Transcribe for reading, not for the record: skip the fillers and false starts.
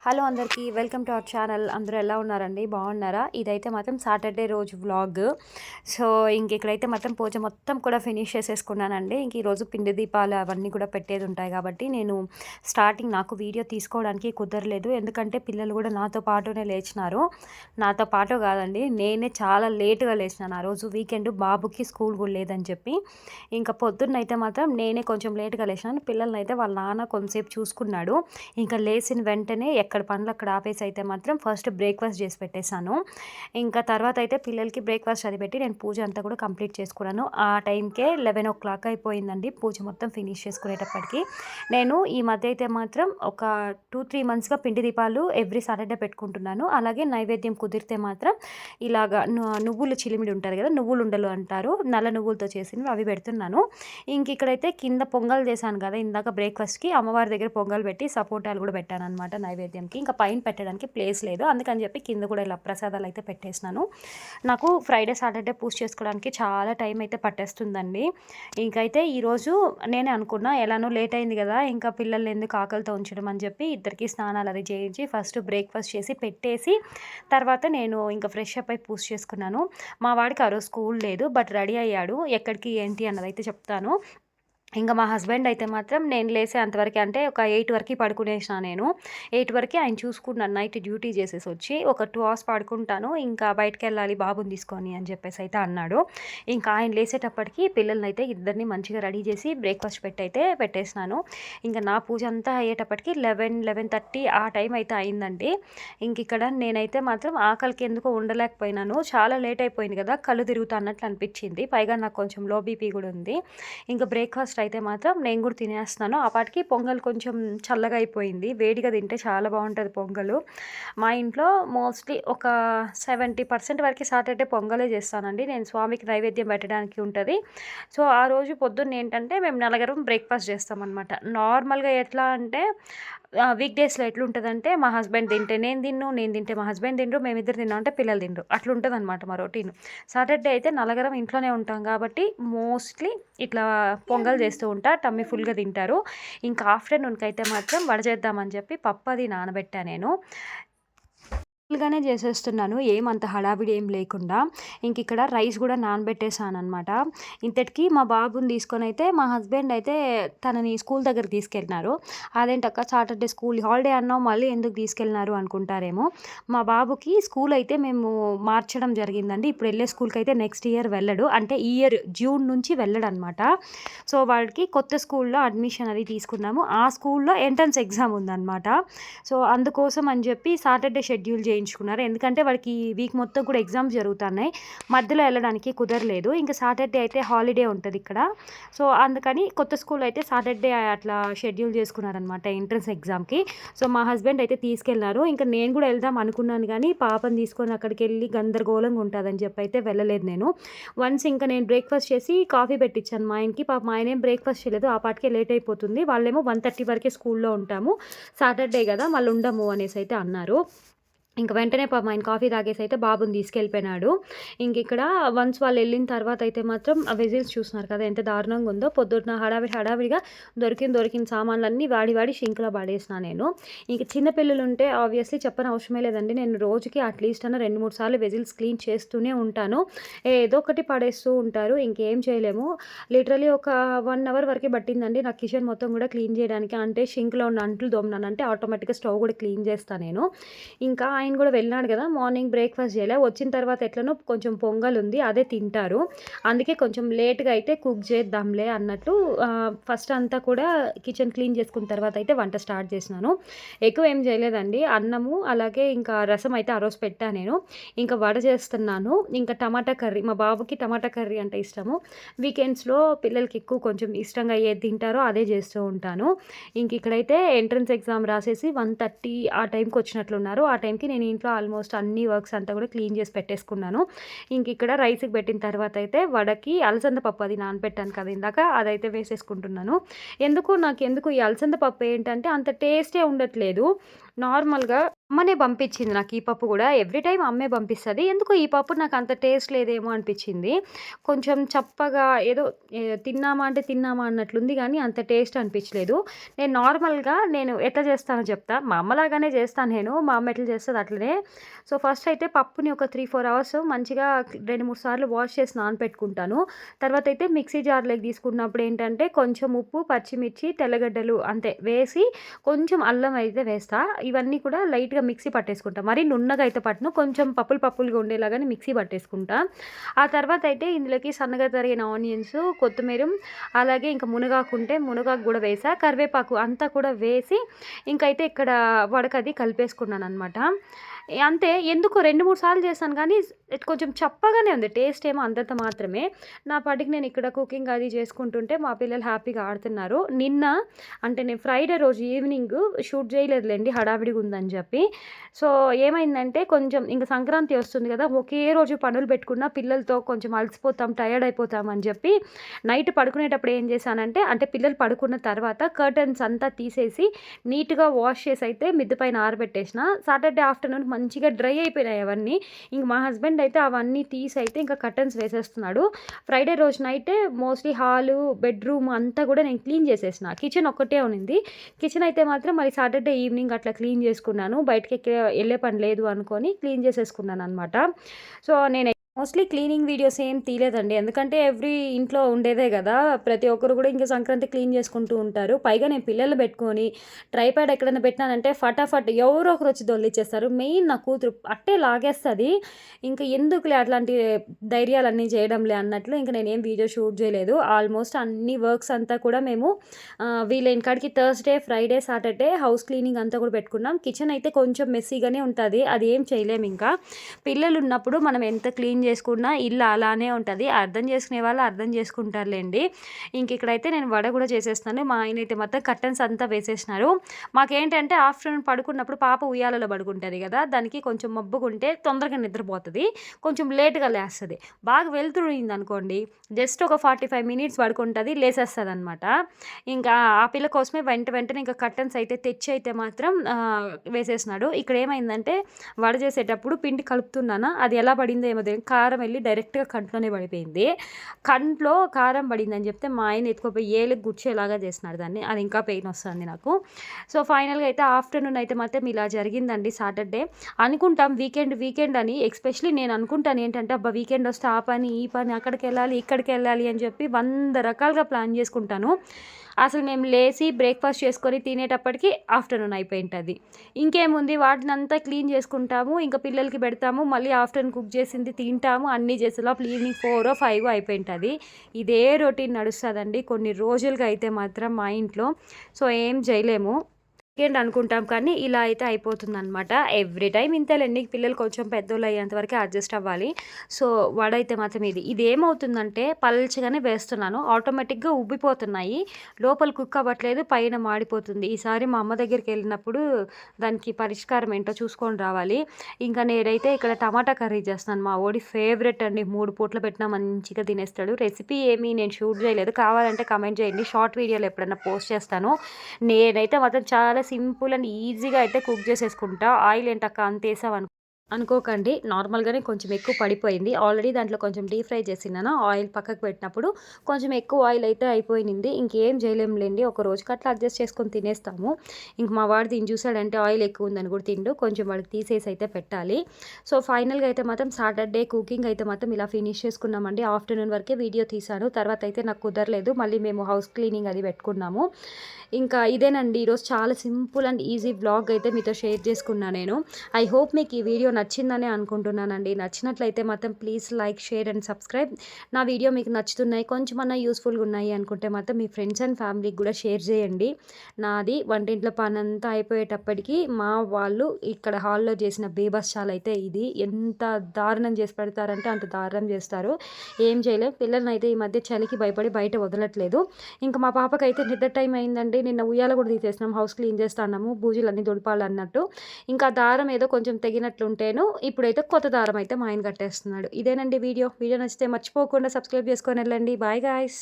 Hello అందరికీ welcome to our channel. అందరూ ఎలా ఉన్నారండి? బాగున్నారా? ఇదైతే మాత్రం సాటర్డే రోజు వ్లాగ్. సో ఇక్కడైతే మాత్రం పూజ మొత్తం కూడా ఫినిష్ చేసేసుకున్నానండి. ఈరోజు పిండి దీపాలు అవన్నీ కూడా పెట్టేది ఉంటాయి కాబట్టి నేను స్టార్టింగ్ నాకు వీడియో తీసుకోవడానికి కుదరలేదు. ఎందుకంటే పిల్లలు కూడా నాతో పాటునే లేచినారు. నాతో పాటు కాదండి, నేనే చాలా లేటుగా లేచినాను. ఆ రోజు వీకెండ్, బాబుకి స్కూల్ కూడా లేదని చెప్పి పొద్దున్నైతే మాత్రం నేనే కొంచెం లేటుగా లేచినాను. పిల్లల్ని అయితే వాళ్ళ నాన్న కొంతసేపు చూసుకున్నాడు. లేచిన వెంటనే ఎక్కడ పనులు అక్కడ ఆపేసి అయితే మాత్రం ఫస్ట్ బ్రేక్ఫాస్ట్ చేసి పెట్టేశాను. తర్వాత అయితే పిల్లలకి బ్రేక్ఫాస్ట్ అది పెట్టి నేను పూజ అంతా కూడా కంప్లీట్ చేసుకున్నాను. ఆ టైంకే 11:00 అయిపోయిందండి పూజ మొత్తం ఫినిష్ చేసుకునేటప్పటికి. నేను ఈ మధ్య అయితే మాత్రం ఒక 2-3 మంత్స్గా పిండి దీపాలు ఎవ్రీ సాటర్డే పెట్టుకుంటున్నాను. అలాగే నైవేద్యం కుదిరితే మాత్రం ఇలాగా నువ్వులు చిలిమిడి ఉంటారు కదా, నువ్వులు ఉండలు అంటారు, నల్ల నువ్వులతో చేసినవి అవి పెడుతున్నాను. ఇక్కడైతే కింద పొంగల్ చేశాను కదా ఇందాక బ్రేక్ఫాస్ట్కి, అమ్మవారి దగ్గర పొంగల్ పెట్టి సపోటాలు కూడా పెట్టాను అనమాట నైవేద్యంకి. పైన పెట్టడానికి ప్లేస్ లేదు, అందుకని చెప్పి కింద కూడా ఇలా ప్రసాదాలు అయితే పెట్టేసినాను. నాకు ఫ్రైడే సాటర్డే పూజ చేసుకోవడానికి చాలా టైం అయితే పట్టేస్తుందండి. ఈరోజు నేనే అనుకున్నా, ఎలానో లేట్ అయింది కదా, పిల్లల్ని ఎందుకు ఆకలితో ఉంచడం అని చెప్పి ఇద్దరికి స్నానాలు అది చేయించి ఫస్ట్ బ్రేక్ఫాస్ట్ చేసి పెట్టేసి తర్వాత నేను ఫ్రెష్ అప్ అయి పూజ చేసుకున్నాను. మా వాడికి ఆ రోజు స్కూల్ లేదు, బట్ రెడీ అయ్యాడు. ఎక్కడికి ఏంటి అన్నది అయితే చెప్తాను. మా హస్బెండ్ అయితే మాత్రం నేను లేసే అంతవరకు, అంటే ఒక 8 వరకు పడుకునేసిన. నేను 8 వరకు ఆయన చూసుకున్నాను. నైట్ డ్యూటీ చేసేసి వచ్చి ఒక 2 అవర్స్ పడుకుంటాను, బయటకు వెళ్ళాలి బాబుని తీసుకొని అని చెప్పేసి అయితే అన్నాడు. ఆయన లేసేటప్పటికి పిల్లల్ని అయితే ఇద్దరిని మంచిగా రెడీ చేసి బ్రేక్ఫాస్ట్ అయితే పెట్టేసినాను. నా పూజ అంతా అయ్యేటప్పటికి 11-11:30 ఆ టైం అయితే అయిందండి. ఇక్కడ నేనైతే మాత్రం ఆకలికి ఎందుకో ఉండలేకపోయినాను. చాలా లేట్ అయిపోయింది కదా, కళ్ళు తిరుగుతా అన్నట్లు అనిపించింది. పైగా నాకు కొంచెం లో బీపీ కూడా ఉంది. బ్రేక్ఫాస్ట్ అయితే మాత్రం నేను కూడా తినేస్తున్నాను. ఆ పాటికి పొంగల్ కొంచెం చల్లగా అయిపోయింది. వేడిగా తింటే చాలా బాగుంటుంది పొంగలు. మా ఇంట్లో మోస్ట్లీ ఒక 70% వరకు సాటర్డే పొంగలే చేస్తానండి. నేను స్వామికి నైవేద్యం పెట్టడానికి ఉంటుంది. సో ఆ రోజు పొద్దున్న ఏంటంటే మేము నలుగురం బ్రేక్ఫాస్ట్ చేస్తామన్నమాట. నార్మల్గా ఎట్లా అంటే వీక్ డేస్లో ఎట్లుంటుందంటే మా హస్బెండ్ తింటే నేను తిన్ను, నేను తింటే మా హస్బెండ్ తిండ్రు, మేమిద్దరు తిన్నాం అంటే పిల్లలు తిండ్రు, అట్లుంటుంది అనమాట మా రొటీన్. సాటర్డే అయితే నలుగురం ఇంట్లోనే ఉంటాం కాబట్టి మోస్ట్లీ ఇట్లా పొంగల్ చేస్తూ ఉంటా. టమ్మీ ఫుల్గా తింటారు. ఆఫ్టర్నూన్కి అయితే మాత్రం వడ చేద్దామని చెప్పి పప్పు అది నానబెట్టా నేను. గానే చేసేస్తున్నాను, ఏమంత హడావిడి ఏం లేకుండా. ఇక్కడ రైస్ కూడా నానబెట్టేసాను అనమాట. ఇంతటికి మా బాబుని తీసుకొని అయితే మా హస్బెండ్ అయితే తనని స్కూల్ దగ్గర తీసుకెళ్ళినారు. అదేంటక్క సాటర్డే స్కూల్ హాలిడే అన్నావు, మళ్ళీ ఎందుకు తీసుకెళ్ళినారు అనుకుంటారేమో. మా బాబుకి స్కూల్ అయితే మేము మార్చడం జరిగిందండి. ఇప్పుడు వెళ్ళే స్కూల్కి అయితే నెక్స్ట్ ఇయర్ వెళ్ళడు, అంటే ఈ ఇయర్ జూన్ నుంచి వెళ్ళడు అనమాట. సో వాడికి కొత్త స్కూల్లో అడ్మిషన్ అది తీసుకున్నాము. ఆ స్కూల్లో ఎంట్రన్స్ ఎగ్జామ్ ఉందన్నమాట. సో అందుకోసం అని చెప్పి సాటర్డే షెడ్యూల్ చేయించుకున్నారు. ఎందుకంటే వాడికి ఈ వీక్ మొత్తం కూడా ఎగ్జామ్స్ జరుగుతున్నాయి, మధ్యలో వెళ్ళడానికి కుదరలేదు. సాటర్డే అయితే హాలిడే ఉంటుంది ఇక్కడ. సో అందుకని కొత్త స్కూల్ అయితే సాటర్డే అట్లా షెడ్యూల్ చేసుకున్నారనమాట ఎంట్రన్స్ ఎగ్జామ్కి. సో మా హస్బెండ్ అయితే తీసుకెళ్ళినారు. నేను కూడా వెళ్దాం అనుకున్నాను, కానీ పాపని తీసుకొని అక్కడికి వెళ్ళి గందరగోళంగా ఉంటుందని చెప్పి అయితే వెళ్ళలేదు నేను. వన్స్ నేను బ్రేక్ఫాస్ట్ చేసి కాఫీ పెట్టించాను మా ఆయనకి. పాప మా ఆయన ఏం బ్రేక్ఫాస్ట్ చేయలేదు, ఆ పాటికే లేట్ అయిపోతుంది, వాళ్ళేమో 1:30 వరకే స్కూల్లో ఉంటాము, సాటర్డే కదా మళ్ళీ ఉండము అనేసి అయితే అన్నారు. వెంటనే పాపం ఆయన కాఫీ తాగేసి అయితే బాబుని తీసుకెళ్ళిపోయినాడు. ఇక్కడ వన్స్ వాళ్ళు వెళ్ళిన తర్వాత అయితే మాత్రం ఆ విజిల్స్ చూస్తున్నారు కదా ఎంత దారుణంగా ఉందో. పొద్దున్న హడావిడిగా దొరికిన సామాన్లన్నీ వాడి షింక్లో పడేసిన నేను. చిన్నపిల్లలు ఉంటే ఆబ్వియస్లీ చెప్పని అవసరమే లేదండి. నేను రోజుకి అట్లీస్ట్ 2-3 సార్లు విజిల్స్ క్లీన్ చేస్తూనే ఉంటాను. ఏదో ఒకటి పడేస్తూ ఉంటారు, ఇంకేం చేయలేము. లిటరలీ ఒక 1 అవర్ వరకే పట్టిందండి నాకు కిచెన్ మొత్తం కూడా క్లీన్ చేయడానికి. అంటే షింక్లో ఉన్న అంట్లు దోమనానంటే ఆటోమేటిక్గా స్టవ్ కూడా క్లీన్ చేస్తాను నేను. ఆయన కూడా వెళ్ళినాడు కదా, మార్నింగ్ బ్రేక్ఫాస్ట్ చేయలే. వచ్చిన తర్వాత ఎట్లనో కొంచెం పొంగల్ ఉంది, అదే తింటారు. అందుకే కొంచెం లేట్గా అయితే కుక్ చేద్దాంలే అన్నట్టు ఫస్ట్ అంతా కూడా కిచెన్ క్లీన్ చేసుకున్న తర్వాత అయితే వంట స్టార్ట్ చేసినాను. ఎక్కువ ఏం చేయలేదండి, అన్నము అలాగే రసం అయితే ఆ రోజు పెట్టా నేను. వడ చేస్తున్నాను, టమాటా కర్రీ. మా బాబుకి టమాటా కర్రీ అంటే ఇష్టము. వీకెండ్స్లో పిల్లలకి ఎక్కువ కొంచెం ఇష్టంగా ఏది తింటారో అదే చేస్తూ ఉంటాను. ఇక్కడైతే ఎంట్రన్స్ ఎగ్జామ్ రాసేసి 1:30 ఆ టైంకి వచ్చినట్లున్నారు. ఆ టైంకి నేను ఇంట్లో ఆల్మోస్ట్ అన్ని వర్క్స్ అంతా కూడా క్లీన్ చేసి పెట్టేసుకున్నాను. ఇక్కడ రైస్కి పెట్టిన తర్వాత అయితే వడకి అలసంద పప్పు అది నానబెట్టాను కదా ఇందాక, అదైతే వేసేసుకుంటున్నాను. నాకు ఈ అలసంద పప్పు ఏంటంటే అంత టేస్టే ఉండట్లేదు. నార్మల్‌గా అమ్మనే పంపించింది నాకు ఈ పప్పు గూడా. ఎవ్రీ టైమ్ అమ్మే పంపిస్తది. ఎందుకో ఈ పప్పు నాకంత టేస్ట్ లేదేమో అనిపిచ్చింది. కొంచెం చప్పగా ఏదో తిన్నామా అంటే తిన్నామా అన్నట్లుంది గానీ, అంత టేస్ట్ అనిపిచ్చలేదు. నేను ఎట్లా చేస్తానో చెప్తా. మా అమ్మలాగానే చేస్తాను నేను. మా అమ్మ ఎట్లా చేస్తదో అట్లనే. సో, ఫస్ట్ అయితే పప్పుని ఒక 3, 4 అవర్స్ మంచిగా 2, 3 సార్లు వాష్ చేసి నానపెట్టుకుంటాను. తర్వాతయితే మిక్సీ జార్‌లోకి తీసుకున్నప్పుడు ఏంటంటే, కొంచెం ఉప్పు, పచ్చిమిర్చి, తెల్లగడ్డలు అంతే వేసి కొంచెం అల్లం అయితే వేస్తా. ఇవన్నీ కూడా లైట్‌గా మిక్సీ పట్టేసుకుంటా. మరీ నున్నగా అయితే పట్టను. కొంచెం పప్పులుగా ఉండేలాగానే మిక్సీ పట్టేసుకుంటా. ఆ తర్వాతయితే ఇందులోకి సన్నగా తరిగిన ఆనియన్స్, కొత్తిమీర అలాగే ఇంకా మునగాకుంటే మునగాకు గూడా వేసా. కరివేపాకు అంతా కూడా వేసి ఇంకైతే ఇక్కడ వడకది కలిపేసుకున్నాననమాట. అంతే ఎందుకో 2, 3 సార్లు చేశాను గానీ కొంచెం చప్పగానే ఉంది. టేస్ట్ ఏమో అంతంత మాత్రమే. నా పాటికి నేను ఇక్కడ కుకింగ్ అది చేసుకుంటుంటే మా పిల్లలు హ్యాపీగా ఆడుతున్నారు. అంటే నేను ఫ్రైడే రోజు ఈవినింగ్ షూట్ చేయలేదులెండి హడావిడిగా ఉందని చెప్పి. సో, ఏమైందంటే కొంచెం ఇంక సంక్రాంతి వస్తుంది కదా! ఒకే రోజు పనులు పెట్టుకున్న పిల్లలతో కొంచెం అలసిపోతాం, టయర్డ్ అయిపోతాం అని చెప్పి నైట్ పడుకునేటప్పుడు ఏం చేశానంటే అంటే పిల్లలు పడుకున్న తర్వాత కర్టెన్స్ అంతా తీసేసి నీట్‌గా వాష్ చేసి అయితే మిద్ది పైన ఆరబెట్టేసిన. సాటర్‌డే ఆఫ్టర్‌నూన్ మంచిగా డ్రై అయిపోయినాయి అవన్నీ. ఇంక మా హస్బెండ్ అయితే అవన్నీ తీసి అయితే ఇంకా కర్టెన్స్ వేసేస్తున్నాడు. ఫ్రైడే రోజు నైటే మోస్ట్‌లీ హాలు, బెడ్‌రూమ్ అంతా కూడా నేను క్లీన్ చేసేసిన. కిచెన్ ఒక్కటే ఉన్నింది. కిచెన్ అయితే మాత్రం మరి సాటర్‌డే ఈవినింగ్ అట్లా క్లీన్ చేసుకున్నాను. ఎళ్ళే పని లేదు అనుకోని క్లీన్ చేసేసుకున్నాననమాట. సో, మోస్ట్‌లీ క్లీనింగ్ వీడియోస్ ఏం తీయలేదండి. ఎందుకంటే ఇంట్లో ఉండేదే గదా! ప్రతి ఒక్కరు గూడా ఇంక సంక్రాంతి క్లీన్ చేసుకుంటూ ఉంటారు. పైగా నేను పిల్లల్ని పెట్టుకొని ట్రైపాడ్ ఎక్కడైనా పెట్టినానంటే ఫటాఫట్ ఎవరో ఒకరొచ్చి దొర్లిచ్చేస్తారు. మెయిన్ నా కూతురు అట్టే లాగేస్తది. ఇంక ఎందుకులే అట్లాంటి ధైర్యాలన్నీ చేయడంలే అన్నట్లు ఇంక నేనేం వీడియో షూట్ చేయలేదు. ఆల్మోస్ట్ అన్ని వర్క్స్ అంతా కూడా మేము వీలైన కాడికి Thursday, Friday, Saturday house cleaning అంతా కూడా పెట్టుకున్నాం. కిచెన్ అయితే కొంచెం మెస్సీగానే ఉంటది. అది ఏం చేయలేమింకా. పిల్లలున్నప్పుడు మనం ఎంత క్లీన్ చేసుకున్నా ఇల్లు అలానే ఉంటది. అర్థం చేసుకునే వాళ్ళు అర్థం చేసుకుంటారులెండి. ఇక్కడైతే నేను వడ కూడా చేసేస్తున్నాను. మా ఆయనైతే మొత్తం కర్టెన్స్ అంతా వేసేసినారు. మాకేంటంటే ఆఫ్టర్‌నూన్ పడుకున్నప్పుడు పాప ఉయ్యాలలో పడుకుంటది గదా! దానికి కొంచెం మబ్బుగుంటే తొందరగా నిద్రపోతది. కొంచెం లేట్‌గా లేస్తది. బాగా వెలుతురుందనుకోండి జస్ట్ ఒక 45 మినిట్స్ పడుకుంటది. లేసేస్తదనమాట. ఇంకా ఆ పిల్ల కోసమే వెంటనే ఇంకా కర్టెన్స్ అయితే తెచ్చి అయితే మాత్రం వేసేసినాడు. ఇక్కడేమైందంటే వడ చేసేటప్పుడు పిండి కలుపుతున్నానా అది ఎలా పడిందో ఏమో తెలీదు. కారం వెళ్ళి డైరెక్ట్‌గా కంట్లోనే పడిపోయింది. కంట్లో కారం పడిందని చెప్తే మా ఆయన ఎత్తుకుపోయి ఏలుకి గుచ్చేలాగా చేసినాడు దాన్ని. అది ఇంకా పెయిన్ వస్తుంది నాకు. సో, ఫైనల్‌గా అయితే ఆఫ్టర్‌నూన్ అయితే మాత్రం ఇలా జరిగిందండి సాటర్‌డే. అనుకుంటాం వీకెండ్ అని ఎస్పెషల్లీ నేను అనుకుంటాను ఏంటంటే అబ్బా! వీకెండ్ వస్తే ఆ పని, ఈ పని అక్కడికెళ్ళాలి, ఇక్కడికెళ్ళాలి అని చెప్పి 100 రకాలుగా ప్లాన్ చేసుకుంటాను. అసలు మేము లేసి బ్రేక్‌ఫాస్ట్ చేసుకొని తినేటప్పటికి ఆఫ్టర్‌నూన్ అయిపోయుంటది. ఇంకేముంది వాటినంతా క్లీన్ చేసుకుంటాము. ఇంక పిల్లలకి పెడతాము. మళ్ళీ ఆఫ్టర్‌నూన్ కుక్ చేసింది తింటాము. అన్నీ చేసే లోపల ఈవినింగ్ 4 5 అయిపోయుంటది. ఇదే రొటీన్ నడుస్తదండి కొన్ని రోజులుగా అయితే మాత్రం మా ఇంట్లో. సో, ఏం చేయలేము. వీకెండ్ అనుకుంటాం కానీ ఇలా అయితే అయిపోతుందనమాట. Every time ఇంతేలెండి. పిల్లలు కొంచెం పెద్దోళ్ళయ్యేంత వరకే అడ్జస్ట్ అవ్వాలి. సో, వడైతే మాత్రం ఇదేమవుతుందంటే పల్చగానే వేస్తున్నాను. ఆటోమేటిక్‌గా ఉబ్బిపోతున్నాయి. లోపల కుక్ అవ్వట్లేదు. పైన మాడిపోతుంది. ఈసారి మా అమ్మ దగ్గరికెళ్ళినప్పుడు దానికి పరిష్కారం ఏంటో చూసుకొని రావాలి. ఇంకా నేనైతే ఇక్కడ టమాటా కర్రీ చేస్తున్నాను. మా వోడి ఫేవరెట్ అండి. 3 పూటలు పెట్టినా మంచిగా తినేస్తాడు. రెసిపీ ఏమి నేను షూట్ చేయలేదు. కావాలంటే కామెంట్ చేయండి. షార్ట్ వీడియోలో ఎప్పుడైనా పోస్ట్ చేస్తాను. నేనైతే మాత్రం చాలా సింపుల్ అండ్ ఈజీగా అయితే కుక్ చేసేసుకుంటా. ఆయిల్ ఏంటక్కా అంతేసావనుకో అనుకోకండి. నార్మల్‌గానే కొంచెం ఎక్కువ పడిపోయింది. ఆల్రెడీ దాంట్లో కొంచెం డీప్ ఫ్రై చేసినాను. ఆయిల్ పక్కకు పెట్టినప్పుడు కొంచెం ఎక్కువ ఆయిల్ అయితే అయిపోయింది. ఇంకేం చేయలేంలెండి. ఒక రోజుకి అట్లా అడ్జస్ట్ చేసుకొని తినేస్తాము. ఇంక మా వాడు దీన్ని చూసాడంటే ఆయిల్ ఎక్కువ ఉందని కూడా తినడు. కొంచెం వాడికి తీసేసి అయితే పెట్టాలి. సో, ఫైనల్‌గా అయితే మాత్రం సాటర్‌డే కుకింగ్ అయితే మాత్రం ఇలా ఫినిష్ చేసుకున్నామండి. ఆఫ్టర్‌నూన్ వరకే వీడియో తీశాను. తర్వాత అయితే నాకు కుదరలేదు. మళ్ళీ మేము హౌస్ క్లీనింగ్ అది పెట్టుకున్నాము. ఇంకా ఇదేనండి ఈరోజు చాలా సింపుల్ అండ్ ఈజీ వ్లాగ్ అయితే మీతో షేర్ చేసుకున్నా నేను. ఐ హోప్ మీకు ఈ వీడియో నచ్చిందనే అనుకుంటున్నానండి. నచ్చినట్లయితే మాత్రం please like, share and subscribe. నా వీడియో మీకు నచ్చుతున్నాయి, కొంచెమన్నా యూస్‌ఫుల్‌గా ఉన్నాయి అనుకుంటే మాత్రం మీ ఫ్రెండ్స్ అండ్ ఫ్యామిలీకి కూడా షేర్ చేయండి. నాది వంటింట్లో పనంతా అయిపోయేటప్పటికి మా వాళ్ళు ఇక్కడ హాల్‌లో చేసిన బేబస్ చాలైతే ఇది. ఎంత దారుణం చేసి పెడతారంటే అంత దారుణం చేస్తారు. ఏం చేయలేం. పిల్లలనైతే ఈ మధ్య చలికి భయపడి బయట వదలట్లేదు. ఇంక మా పాపకైతే నిద్ర టైం అయిందండి. నిన్న ఉయ్యాల కూడా తీసేసినాం. House clean చేస్తాన్నాము. బూజులన్నీ దులపాలన్నట్టు. ఇంకా దారం ఏదో కొంచెం తెగినట్లుంటేను ఇప్పుడైతే కొత్త దారం అయితే మా ఆయన కట్టేస్తున్నాడు. ఇదేనండి వీడియో. వీడియో నచ్చితే మర్చిపోకుండా సబ్స్క్రైబ్ చేసుకొని వెళ్ళండి. Bye guys.